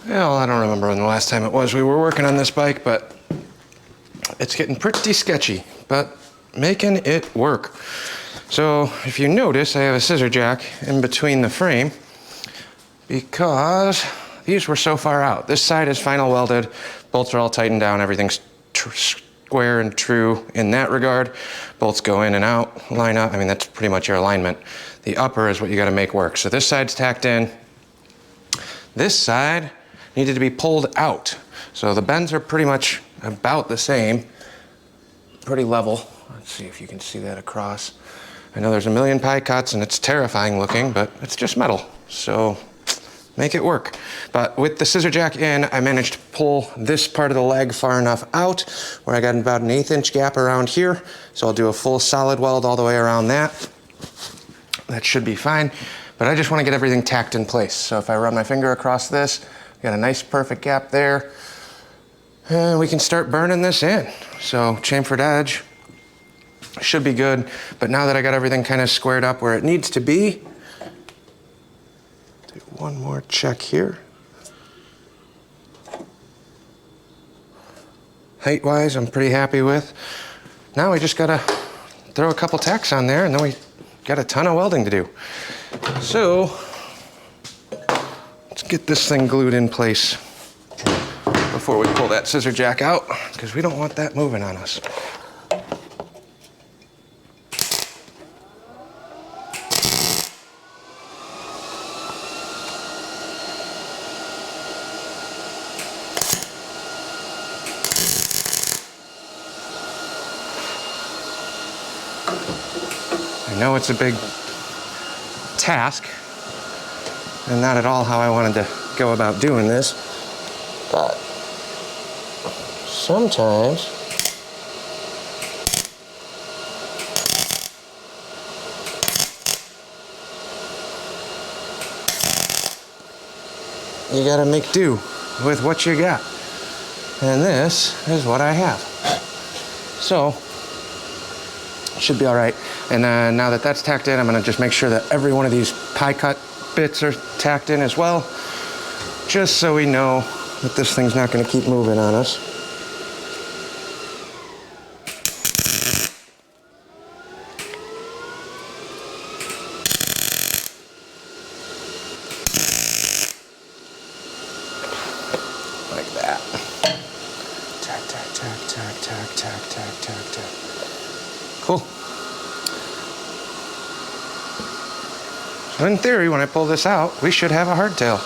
Well, I don't remember when the last time it was we were working on this bike, but it's getting pretty sketchy, but making it work. So if you notice, I have a scissor jack in between the frame because these were so far out. This side is final welded, bolts are all tightened down, everything's square and true in that regard. Bolts go in and out, line up. I mean, that's pretty much your alignment. The upper is what you got to make work. So this side's tacked in. This side needed to be pulled out. So the bends are pretty much about the same, pretty level. Let's see if you can see that across. I know there's a million pie cuts and it's terrifying looking, but it's just metal. So make it work. But with the scissor jack in, I managed to pull this part of the leg far enough out where I got about an 1/8 inch gap around here. So I'll do a full solid weld all the way around that. That should be fine. But I just want to get everything tacked in place. So if I run my finger across this, got a nice perfect gap there. And we can start burning this in. So chamfered edge should be good. But now that I got everything kind of squared up where it needs to be, do one more check here. Height-wise, I'm pretty happy with. Now we just gotta throw a couple tacks on there and then we got a ton of welding to do. So let's get this thing glued in place before we pull that scissor jack out, because we don't want that moving on us. I know it's a big task and not at all how I wanted to go about doing this, but sometimes you gotta make do with what you got. And this is what I have. So, should be all right. And now that that's tacked in, I'm gonna just make sure that every one of these pie cut bits are tacked in as well, just so we know that this thing's not gonna keep moving on us. Like that. Tack, tack, tack, tack, tack, tack, tack, tack, tack. Cool. So in theory, when I pull this out, we should have a hardtail.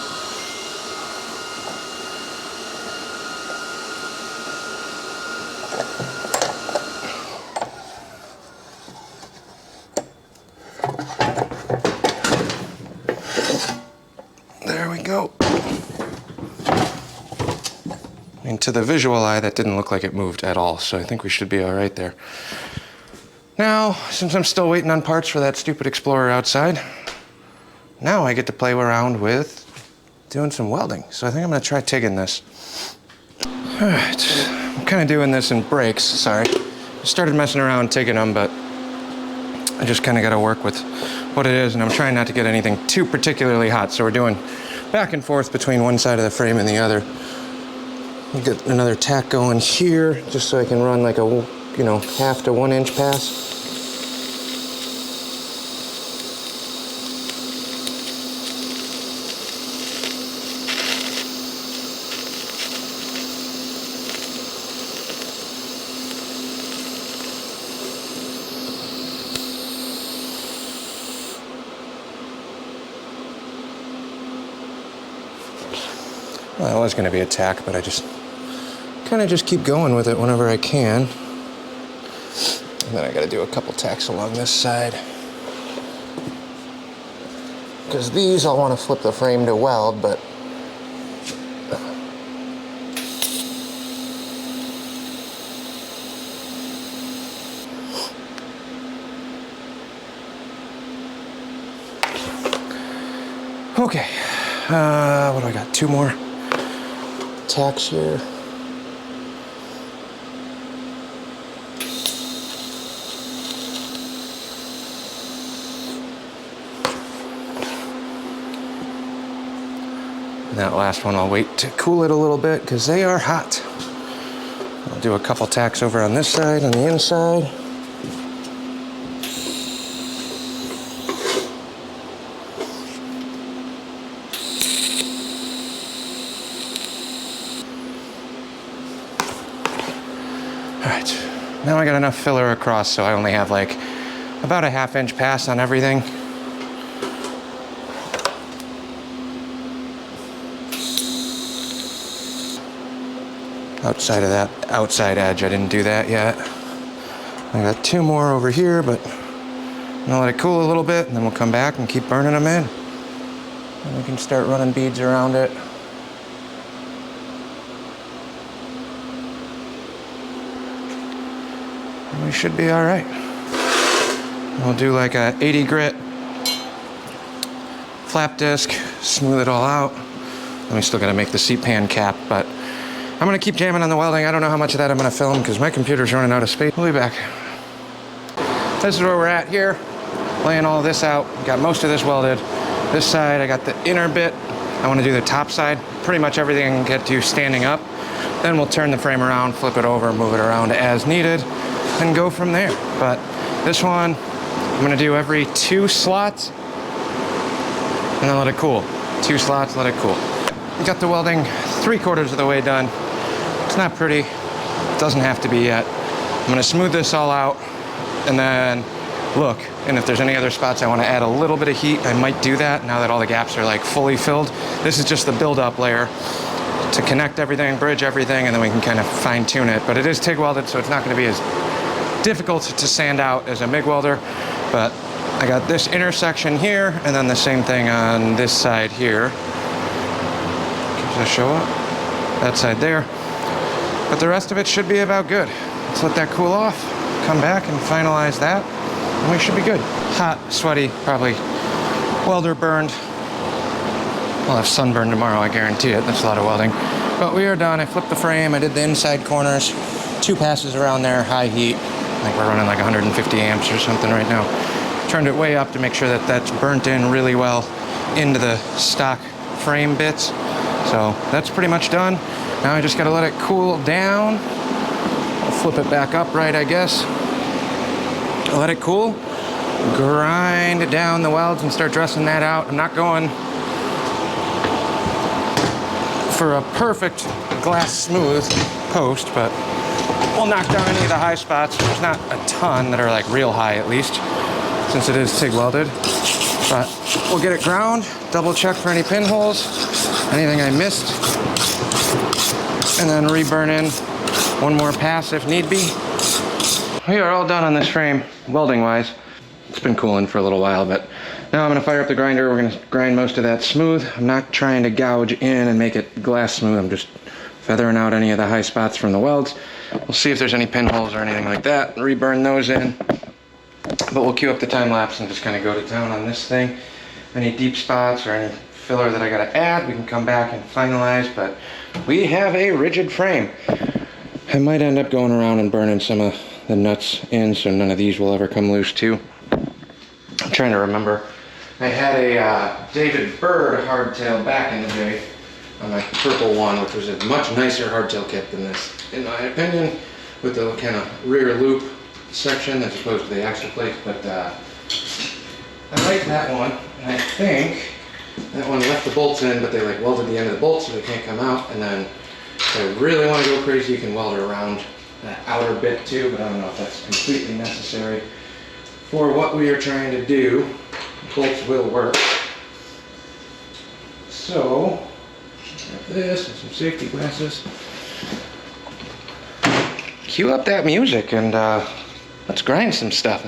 There we go. And to the visual eye, that didn't look like it moved at all, so I think we should be all right there. Now, since I'm still waiting on parts for that stupid Explorer outside, now I get to play around with doing some welding. So I think I'm gonna try TIGging this. All right, I'm kind of doing this in breaks, sorry. I started messing around TIGging them, but I just kind of gotta work with what it is, and I'm trying not to get anything too particularly hot. So we're doing back and forth between one side of the frame and the other. I'll get another tack going here, just so I can run like a, you know, 1/2 to 1 inch pass. Well, that was going to be a tack, but I just kind of just keep going with it whenever I can. And then I got to do a couple tacks along this side, because these I'll want to flip the frame to weld, but okay. What do I got? 2 more tacks here. That last one I'll wait to cool it a little bit because they are hot. I'll do a couple tacks over on this side, on the inside. All right, now I got enough filler across so I only have like about a 1/2 inch pass on everything. Outside of that outside edge, I didn't do that yet. I got 2 more over here, but I'm gonna let it cool a little bit and then we'll come back and keep burning them in. And we can start running beads around it. And we should be all right. We'll do like a 80 grit flap disc, smooth it all out. And we still gotta make the seat pan cap, but I'm gonna keep jamming on the welding. I don't know how much of that I'm gonna film because my computer's running out of space. We'll be back. This is where we're at here. Laying all this out. Got most of this welded. This side, I got the inner bit. I wanna do the top side. Pretty much everything I can get to standing up. Then we'll turn the frame around, flip it over, move it around as needed, and go from there. But this one, I'm gonna do every 2 slots and then let it cool. 2 slots, let it cool. Got the welding 3/4 of the way done. It's not pretty, it doesn't have to be yet. I'm gonna smooth this all out and then look, and if there's any other spots I wanna add a little bit of heat, I might do that now that all the gaps are like fully filled. This is just the build-up layer to connect everything, bridge everything, and then we can kind of fine tune it. But it is TIG welded, so it's not gonna be as difficult to sand out as a MIG welder, but I got this intersection here and then the same thing on this side here. Does that show up? That side there. But the rest of it should be about good. Let's let that cool off, come back and finalize that, and we should be good. Hot, sweaty, probably welder burned. We'll have sunburn tomorrow, I guarantee it. That's a lot of welding. But we are done. I flipped the frame, I did the inside corners, 2 passes around there, high heat. I think we're running like 150 amps or something right now. Turned it way up to make sure that that's burnt in really well into the stock frame bits. So that's pretty much done. Now I just gotta let it cool down. I'll flip it back upright, I guess. Let it cool. Grind down the welds and start dressing that out. I'm not going for a perfect glass smooth post, but we'll knock down any of the high spots. There's not a ton that are like real high at least, since it is TIG welded. But we'll get it ground, double check for any pinholes, anything I missed, and then reburn in 1 more pass if need be. We are all done on this frame, welding wise. It's been cooling for a little while, but now I'm gonna fire up the grinder. We're gonna grind most of that smooth. I'm not trying to gouge in and make it glass smooth. I'm just feathering out any of the high spots from the welds. We'll see if there's any pinholes or anything like that, reburn those in. But we'll queue up the time lapse and just kind of go to town on this thing. Any deep spots or any filler that I gotta add, we can come back and finalize, but we have a rigid frame. I might end up going around and burning some of the nuts in so none of these will ever come loose too. I'm trying to remember. I had a David Bird hardtail back in the day on my purple one, which was a much nicer hardtail kit than this, in my opinion, with the kind of rear loop section as opposed to the extra plate, but I like that one, and I think that one left the bolts in, but they like welded the end of the bolts so they can't come out, and then if I really want to go crazy, you can weld it around that outer bit too, but I don't know if that's completely necessary. For what we are trying to do, bolts will work. So, got this and some safety glasses. Cue up that music and let's grind some stuff.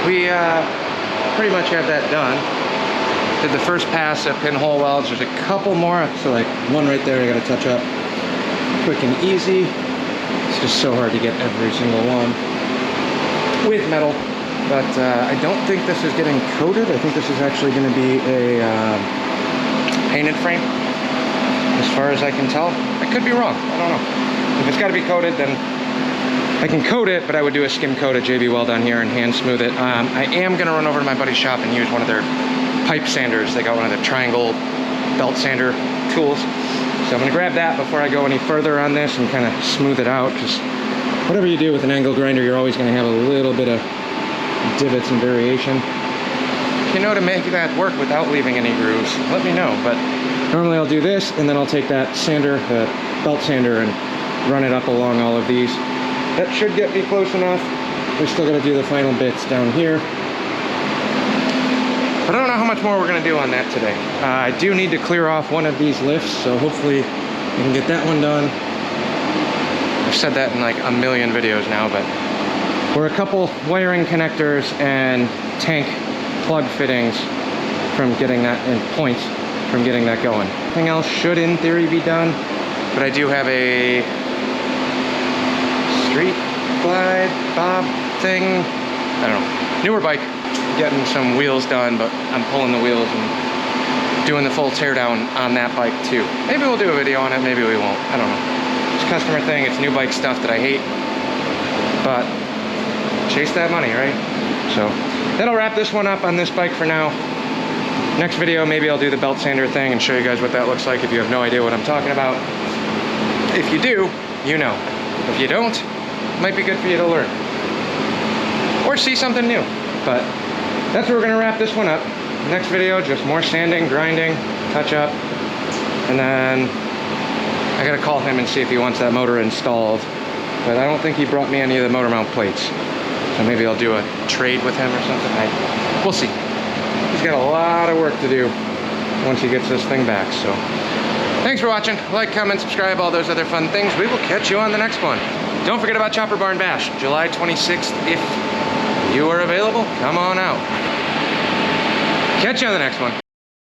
we pretty much have that done. Did the first pass of pinhole welds. There's a couple more, so like one right there I gotta touch up. Quick and easy. It's just so hard to get every single one with metal. But I don't think this is getting coated. I think this is actually gonna be a painted frame, as far as I can tell. I could be wrong, I don't know. If it's gotta be coated, then I can coat it, but I would do a skim coat of JB Weld on here and hand smooth it. I am gonna run over to my buddy's shop and use one of their pipe sanders. They got one of the triangle belt sander tools. So I'm gonna grab that before I go any further on this and kind of smooth it out, because whatever you do with an angle grinder, you're always gonna have a little bit of divots and variation. If you know to make that work without leaving any grooves, let me know. But normally I'll do this, and then I'll take that sander, the belt sander, and run it up along all of these. That should get me close enough. We're still gonna do the final bits down here. But I don't know how much more we're gonna do on that today. I do need to clear off one of these lifts, so hopefully we can get that one done. I've said that in like a million videos now, but we're a couple wiring connectors and tank plug fittings from getting that, and points from getting that going. Everything else should in theory be done, but I do have a street glide bob thing, I don't know, newer bike, getting some wheels done, but I'm pulling the wheels and doing the full teardown on that bike too. Maybe we'll do a video on it, maybe we won't, I don't know. It's a customer thing, it's new bike stuff that I hate, but chase that money, right? So that'll wrap this one up on this bike for now. Next video, maybe I'll do the belt sander thing and show you guys what that looks like if you have no idea what I'm talking about. If you do, you know. If you don't, it might be good for you to learn. Or see something new. But that's where we're gonna wrap this one up. Next video, just more sanding, grinding, touch up. And then I gotta call him and see if he wants that motor installed. But I don't think he brought me any of the motor mount plates. So maybe I'll do a trade with him or something. We'll see. He's got a lot of work to do once he gets this thing back, so. Thanks for watching. Like, comment, subscribe, all those other fun things. We will catch you on the next one. Don't forget about Chopper Barn Bash, July 26th. If you are available, come on out. Catch you on the next one.